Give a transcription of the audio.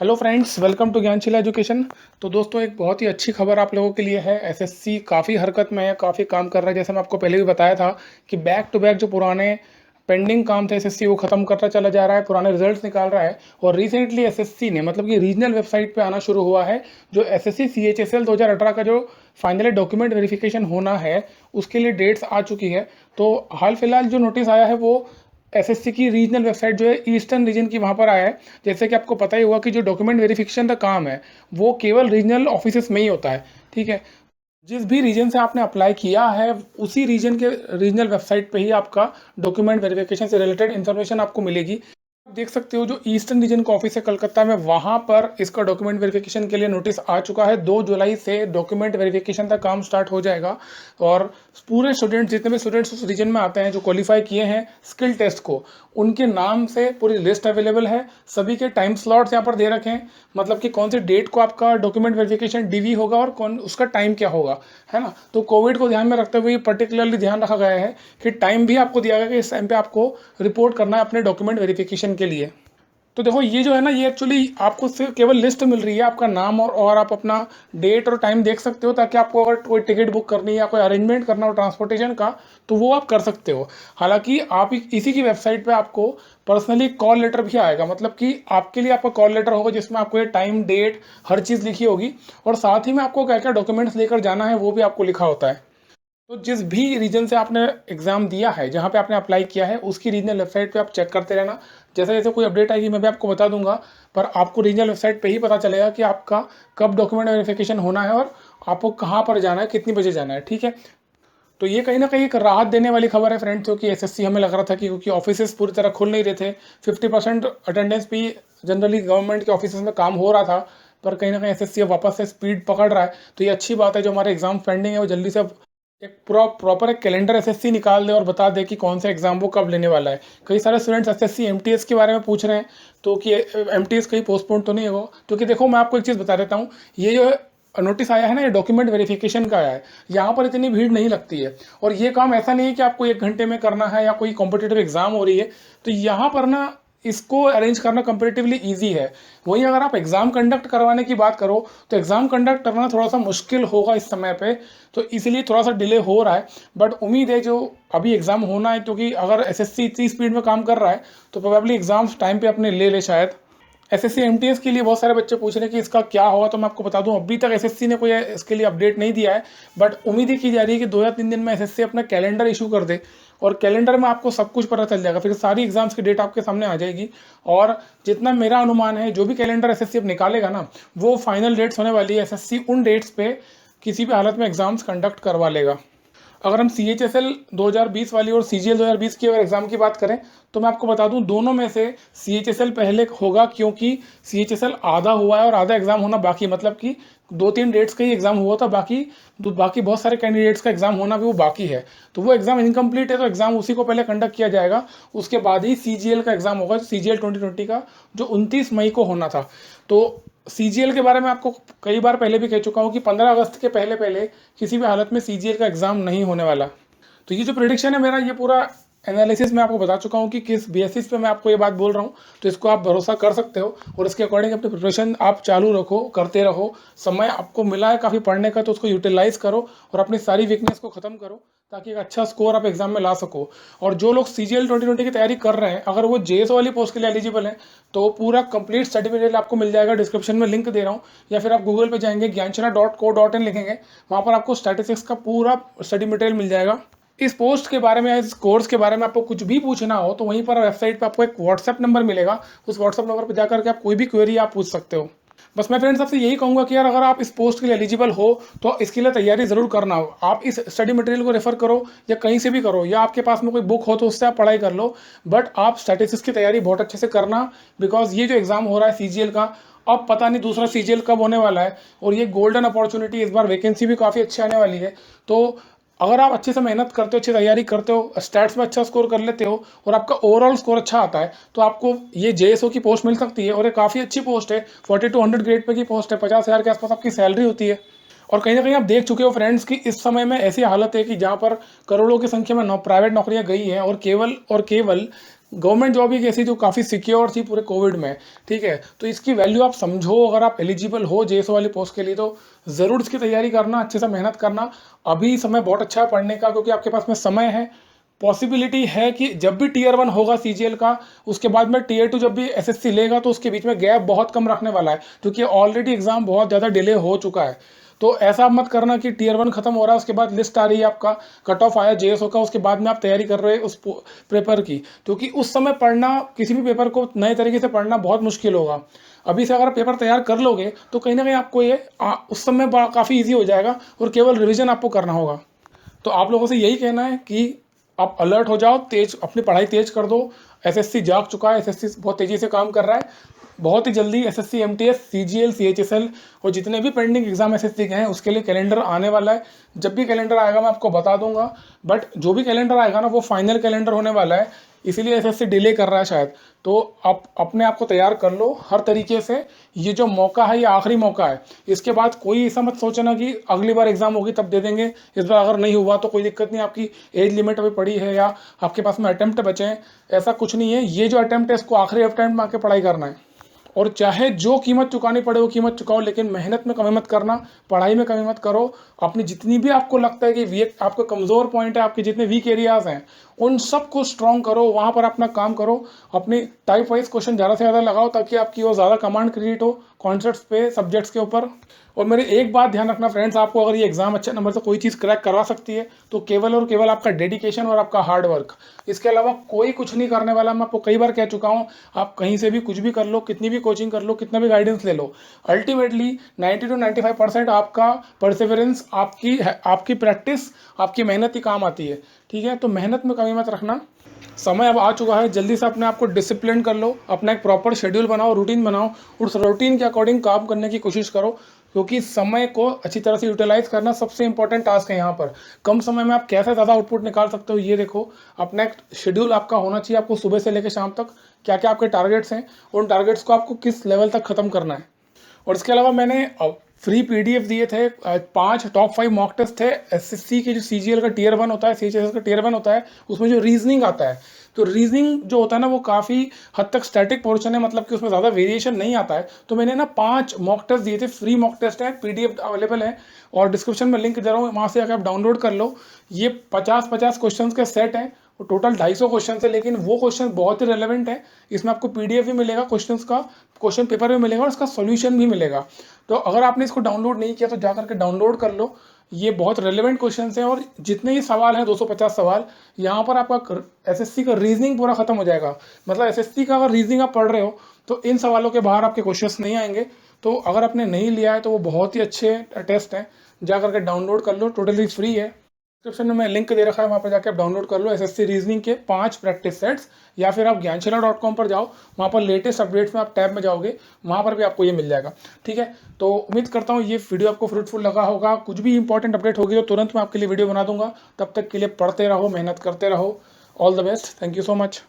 Hello friends, welcome to Gyanshila education. तो दोस्तों, एक बहुत ही अच्छी खबर आप लोगों के लिए है। एसएससी काफ़ी हरकत में है, काफ़ी काम कर रहा है। जैसे मैं आपको पहले भी बताया था कि बैक टू बैक जो पुराने पेंडिंग काम थे एसएससी वो ख़त्म करता चला जा रहा है, पुराने रिजल्ट्स निकाल रहा है। और रिसेंटली एसएससी ने मतलब कि रीजनल वेबसाइट पे आना शुरू हुआ है जो एसएससी सीएचएसएल 2018 का जो फाइनली डॉक्यूमेंट वेरिफिकेशन होना है उसके लिए डेट्स आ चुकी है। तो हाल फिलहाल जो नोटिस आया है वो एसएससी की रीजनल वेबसाइट जो है ईस्टर्न रीजन की वहाँ पर आया है। जैसे कि आपको पता ही होगा कि जो डॉक्यूमेंट वेरिफिकेशन का काम है वो केवल रीजनल ऑफिसेस में ही होता है। ठीक है, जिस भी रीजन से आपने अप्लाई किया है उसी रीजन के रीजनल वेबसाइट पे ही आपका डॉक्यूमेंट वेरिफिकेशन से रिलेटेड इन्फॉर्मेशन आपको मिलेगी। आप देख सकते हो जो ईस्टर्न रीजन का ऑफिस है कलकत्ता में, वहाँ पर इसका डॉक्यूमेंट वेरिफिकेशन के लिए नोटिस आ चुका है। 2 जुलाई से डॉक्यूमेंट वेरिफिकेशन का काम स्टार्ट हो जाएगा। और पूरे स्टूडेंट जितने भी स्टूडेंट्स उस रीजन में आते हैं जो क्वालिफाई किए हैं स्किल टेस्ट को, उनके नाम से पूरी लिस्ट अवेलेबल है। सभी के टाइम स्लॉट्स यहाँ पर दे रखे हैं, मतलब कि कौन सी डेट को आपका डॉक्यूमेंट वेरिफिकेशन डीवी होगा और कौन उसका टाइम क्या होगा, है ना। तो कोविड को ध्यान में रखते हुए पर्टिकुलरली ध्यान रखा गया है कि टाइम भी आपको दिया गया कि इस टाइम पे आपको रिपोर्ट करना है अपने डॉक्यूमेंट वेरिफिकेशन के लिए। तो देखो ये जो है ना, ये एक्चुअली आपको सिर्फ केवल लिस्ट मिल रही है, आपका नाम और आप अपना डेट और टाइम देख सकते हो, ताकि आपको अगर कोई टिकट बुक करनी है या कोई अरेंजमेंट करना हो ट्रांसपोर्टेशन का तो वो आप कर सकते हो। हालांकि आप इसी की वेबसाइट पे आपको पर्सनली कॉल लेटर भी आएगा, मतलब कि आपके लिए आपका कॉल लेटर होगा जिसमें आपको ये टाइम डेट हर चीज़ लिखी होगी। और साथ ही में आपको क्या क्या डॉक्यूमेंट्स लेकर जाना है वो भी आपको लिखा होता है। तो जिस भी रीजन से आपने एग्जाम दिया है, जहाँ पे आपने अप्लाई किया है, उसकी रीजनल वेबसाइट पे आप चेक करते रहना। जैसे जैसे कोई अपडेट आएगी मैं भी आपको बता दूंगा, पर आपको रीजनल वेबसाइट पे ही पता चलेगा कि आपका कब डॉक्यूमेंट वेरिफिकेशन होना है और आपको कहाँ पर जाना है, कितनी बजे जाना है। ठीक है, तो ये कहीं ना कहीं एक राहत देने वाली खबर है फ्रेंड, क्योंकि एसएससी हमें लग रहा था कि क्योंकि ऑफिसेस पूरी तरह खुल नहीं रहे थे, 50% अटेंडेंस भी जनरली गवर्नमेंट के ऑफिस में काम हो रहा था, पर कहीं ना कहीं एसएससी अब वापस से स्पीड पकड़ रहा है। तो ये अच्छी बात है, जो हमारे एग्जाम पेंडिंग है वो जल्दी से एक प्रॉपर एक कैलेंडर एसएससी निकाल दे और बता दे कि कौन सा एग्जाम वो कब लेने वाला है। कई सारे स्टूडेंट्स एसएससी एमटीएस के बारे में पूछ रहे हैं, तो कि एमटीएस कहीं पोस्टपोन तो नहीं होगा। क्योंकि देखो मैं आपको एक चीज़ बता देता हूँ, ये जो नोटिस आया है ना, ये डॉक्यूमेंट वेरिफिकेशन का आया है। यहाँ पर इतनी भीड़ नहीं लगती है, और ये काम ऐसा नहीं है कि आपको 1 घंटे में करना है या कोई कॉम्पिटेटिव एग्जाम हो रही है। तो यहाँ पर ना इसको अरेंज करना कंपेरेटिवली ईजी है। वहीं अगर आप एग्ज़ाम कंडक्ट करवाने की बात करो तो एग्ज़ाम कंडक्ट करना थोड़ा सा मुश्किल होगा इस समय पे, तो इसलिए थोड़ा सा डिले हो रहा है। बट उम्मीद है जो अभी एग्ज़ाम होना है, क्योंकि अगर एसएससी इतनी स्पीड में काम कर रहा है तो प्रोबेबली एग्ज़ाम्स टाइम पे अपने ले ले शायद। एसएससी एमटीएस के लिए बहुत सारे बच्चे पूछ रहे हैं कि इसका क्या होगा, तो मैं आपको बता दूं अभी तक एसएससी ने कोई इसके लिए अपडेट नहीं दिया है। बट उम्मीद ही की जा रही है कि 2 या 3 दिन में एसएससी अपना कैलेंडर इशू कर दे, और कैलेंडर में आपको सब कुछ पता चल जाएगा, फिर सारी एग्जाम्स की डेट आपके सामने आ जाएगी। और जितना मेरा अनुमान है, जो भी कैलेंडर एसएससी अब निकालेगा ना, वो फाइनल डेट्स होने वाली है। एसएससी उन डेट्स पे किसी भी हालत में एग्जाम्स कंडक्ट करवा लेगा। अगर हम सी एच एस एल 2020 वाली और सी जी एल 2020 की अगर एग्ज़ाम की बात करें, तो मैं आपको बता दूं दोनों में से सी एच एस एल पहले होगा, क्योंकि सी एच एस एल आधा हुआ है और आधा एग्ज़ाम होना बाकी, मतलब कि 2-3 डेट्स का ही एग्ज़ाम हुआ था, बाकी बहुत सारे कैंडिडेट्स का एग्ज़ाम होना भी वो बाकी है। तो वो एग्ज़ाम इनकम्प्लीट है, तो एग्ज़ाम उसी को पहले कंडक्ट किया जाएगा। उसके बाद ही सी जी एल का एग्ज़ाम होगा, सी जी एल 2020 का, जो 29 मई को होना था। तो सीजीएल के बारे में आपको कई बार पहले भी कह चुका हूँ कि 15 अगस्त के पहले पहले किसी भी हालत में सीजीएल का एग्ज़ाम नहीं होने वाला। तो ये जो प्रेडिक्शन है मेरा, ये पूरा एनालिसिस मैं आपको बता चुका हूँ कि किस बेसिस पे मैं आपको ये बात बोल रहा हूँ। तो इसको आप भरोसा कर सकते हो और इसके अकॉर्डिंग अपनी प्रिपरेशन आप चालू रखो, करते रहो। समय आपको मिला है काफ़ी पढ़ने का, तो उसको यूटिलाइज करो और अपनी सारी वीकनेस को ख़त्म करो, ताकि एक अच्छा स्कोर आप एग्जाम में ला सको। और जो लोग सीजीएल 2020 की तैयारी कर रहे हैं, अगर वो जेएसओ वाली पोस्ट के लिए एलिजिबल हैं, तो पूरा कंप्लीट सर्टिफिकेट आपको मिल जाएगा। डिस्क्रिप्शन में लिंक दे रहा हूँ, या फिर आप गूगल पे जाएंगे ज्ञानचना.co.in लिखेंगे, वहाँ पर आपको स्टैटिस्टिक्स का पूरा स्टडी मटेरियल मिल जाएगा। इस पोस्ट के बारे में या इस कोर्स के बारे में आपको कुछ भी पूछना हो तो वहीं पर वेबसाइट पे आपको एक व्हाट्सएप नंबर मिलेगा, उस व्हाट्सएप नंबर पर जाकर के आप कोई भी क्वेरी आप पूछ सकते हो। बस मैं फ्रेंड्स आपसे यही कहूँगा कि यार, अगर आप इस पोस्ट के लिए एलिजिबल हो तो इसके लिए तैयारी ज़रूर करना हो। आप इस स्टडी मटेरियल को रेफर करो या कहीं से भी करो, या आपके पास में कोई बुक हो तो उससे आप पढ़ाई कर लो, बट आप स्टैटिस्टिक्स की तैयारी बहुत अच्छे से करना। बिकॉज ये जो एग्ज़ाम हो रहा है सीजीएल का, अब पता नहीं दूसरा सीजीएल कब होने वाला है, और ये गोल्डन अपॉर्चुनिटी, इस बार वैकेंसी भी काफ़ी अच्छी आने वाली है। तो अगर आप अच्छे से मेहनत करते हो, अच्छी तैयारी करते हो, स्टैट्स में अच्छा स्कोर कर लेते हो और आपका ओवरऑल स्कोर अच्छा आता है, तो आपको ये जेएसओ की पोस्ट मिल सकती है। और ये काफ़ी अच्छी पोस्ट है, 4200 ग्रेड पे की पोस्ट है, 50,000 के आसपास आपकी सैलरी होती है। और कहीं ना कहीं आप देख चुके हो फ्रेंड्स कि इस समय में ऐसी हालत है कि जहाँ पर करोड़ों की संख्या में प्राइवेट नौकरियां गई हैं, और केवल गवर्नमेंट जॉब एक ऐसी जो काफ़ी सिक्योर थी पूरे कोविड में, ठीक है। तो इसकी वैल्यू आप समझो, अगर आप एलिजिबल हो जेएसओ वाली पोस्ट के लिए तो ज़रूर इसकी तैयारी करना, अच्छे से मेहनत करना। अभी समय बहुत अच्छा है पढ़ने का, क्योंकि आपके पास में समय है। पॉसिबिलिटी है कि जब भी टीयर 1 होगा सीजीएल का, उसके बाद में टीयर 2 जब भी एसएससी लेगा, तो उसके बीच में गैप बहुत कम रखने वाला है, क्योंकि ऑलरेडी एग्जाम बहुत ज़्यादा डिले हो चुका है। तो ऐसा मत करना कि टीयर 1 खत्म हो रहा है, उसके बाद लिस्ट आ रही है, आपका कट ऑफ आया जेएसओ का, उसके बाद में आप तैयारी कर रहे हो उस पेपर की, क्योंकि उस समय पढ़ना, किसी भी पेपर को नए तरीके से पढ़ना बहुत मुश्किल होगा। अभी से अगर पेपर तैयार कर लोगे तो कहीं ना कहीं आपको ये उस समय काफ़ी ईजी हो जाएगा, और केवल रिविजन आपको करना होगा। तो आप लोगों से यही कहना है कि आप अलर्ट हो जाओ, तेज अपनी पढ़ाई तेज कर दो। एसएससी जाग चुका है, एसएससी बहुत तेज़ी से काम कर रहा है। बहुत ही जल्दी एसएससी, एमटीएस, सीजीएल, सीएचएसएल और जितने भी पेंडिंग एग्जाम एसएससी के हैं उसके लिए कैलेंडर आने वाला है। जब भी कैलेंडर आएगा मैं आपको बता दूंगा, बट जो भी कैलेंडर आएगा ना वो फाइनल कैलेंडर होने वाला है, इसीलिए एसएससी डिले कर रहा है शायद। तो आप अपने आप को तैयार कर लो हर तरीके से। ये जो मौका है ये आखिरी मौका है, इसके बाद कोई ऐसा मत सोचना कि अगली बार एग्जाम होगी तब दे देंगे, इस बार अगर नहीं हुआ तो कोई दिक्कत नहीं, आपकी एज लिमिट अभी पड़ी है या आपके पास में अटेम्प्ट बचे हैं, ऐसा कुछ नहीं है। ये जो अटेम्प्ट है इसको आखिरी अटेम्प्ट में आके पढ़ाई करना है, और चाहे जो कीमत चुकानी पड़े वो कीमत चुकाओ, लेकिन मेहनत में कमी मत करना, पढ़ाई में कमी मत करो। अपनी जितनी भी आपको लगता है कि वीक, आपका कमज़ोर पॉइंट है, आपके जितने वीक एरियाज़ हैं उन सबको स्ट्रॉन्ग करो, वहाँ पर अपना काम करो। अपनी टाइप वाइज क्वेश्चन ज़्यादा से ज़्यादा लगाओ, ताकि आपकी वो ज़्यादा कमांड क्रिएट हो कॉन्सेप्ट्स पे, सब्जेक्ट्स के ऊपर। और मेरे एक बात ध्यान रखना फ्रेंड्स, आपको अगर ये एग्जाम अच्छे नंबर से कोई चीज़ क्रैक करवा सकती है तो केवल और केवल आपका डेडिकेशन और आपका हार्ड वर्क, इसके अलावा कोई कुछ नहीं करने वाला। मैं आपको कई बार कह चुका हूँ, आप कहीं से भी कुछ भी कर लो, कितनी भी कोचिंग कर लो, कितना भी गाइडेंस ले लो, अल्टीमेटली 90 to 95% आपका परसेवरेंस, आपकी प्रैक्टिस, आपकी मेहनत ही काम आती है, ठीक है। तो मेहनत में कमी मत रखना। समय अब आ चुका है, जल्दी से अपने आप को डिसिप्लिन कर लो, अपना एक प्रॉपर शेड्यूल बनाओ, रूटीन बनाओ, उस रूटीन के अकॉर्डिंग काम करने की कोशिश करो, क्योंकि समय को अच्छी तरह से यूटिलाइज करना सबसे इंपॉर्टेंट टास्क है यहाँ पर। कम समय में आप कैसे ज़्यादा आउटपुट निकाल सकते हो ये देखो। अपना एक शेड्यूल आपका होना चाहिए, आपको सुबह से लेकर शाम तक क्या क्या आपके टारगेट्स हैं, उन टारगेट्स को आपको किस लेवल तक ख़त्म करना है। और इसके अलावा मैंने फ्री पीडीएफ दिए थे, 5 टॉप 5 मॉक टेस्ट थे एसएससी के, जो सीजीएल का टीयर 1 होता है, सीएचएसएल का टीयर 1 होता है, उसमें जो रीजनिंग आता है, तो रीजनिंग जो होता है ना वो काफ़ी हद तक स्टैटिक पोर्शन है, मतलब कि उसमें ज़्यादा वेरिएशन नहीं आता है। तो मैंने ना 5 मॉक टेस्ट दिए थे, फ्री मॉक टेस्ट है, पीडीएफ अवेलेबल है, और डिस्क्रिप्शन में लिंक दे रहा हूँ, वहाँ से आकर आप डाउनलोड कर लो। ये 50-50 क्वेश्चन के सेट हैं, टोटल 250 क्वेश्चन है, लेकिन वो क्वेश्चन बहुत ही रेलेवेंट है। इसमें आपको पीडीएफ भी मिलेगा, क्वेश्चंस का क्वेश्चन पेपर भी मिलेगा, और इसका सॉल्यूशन भी मिलेगा। तो अगर आपने इसको डाउनलोड नहीं किया तो जा करके डाउनलोड कर लो। ये बहुत रेलेवेंट क्वेश्चन हैं, और जितने ही सवाल हैं 250 सवाल, यहाँ पर आपका एसएससी का रीजनिंग पूरा खत्म हो जाएगा। मतलब एसएससी का अगर रीजनिंग आप पढ़ रहे हो तो इन सवालों के बाहर आपके क्वेश्चंस नहीं आएंगे। तो अगर आपने नहीं लिया है तो वो बहुत ही अच्छे टेस्ट हैं, जा करके डाउनलोड कर लो, टोटली फ्री है। डिस्क्रिप्शन में मैं लिंक दे रखा है, वहाँ पर जाकर आप डाउनलोड कर लो एसएससी रीजनिंग के 5 प्रैक्टिस सेट्स, या फिर आप ज्ञानशाला.com पर जाओ, वहाँ पर लेटेस्ट अपडेट्स में आप टैब में जाओगे, वहाँ पर भी आपको ये मिल जाएगा, ठीक है। तो उम्मीद करता हूँ ये वीडियो आपको फ्रूटफुल लगा होगा। कुछ भी इंपॉर्टेंट अपडेट होगी तो तुरंत मैं आपके लिए वीडियो बना दूंगा। तब तक के लिए पढ़ते रहो, मेहनत करते रहो। All the best, thank you so much.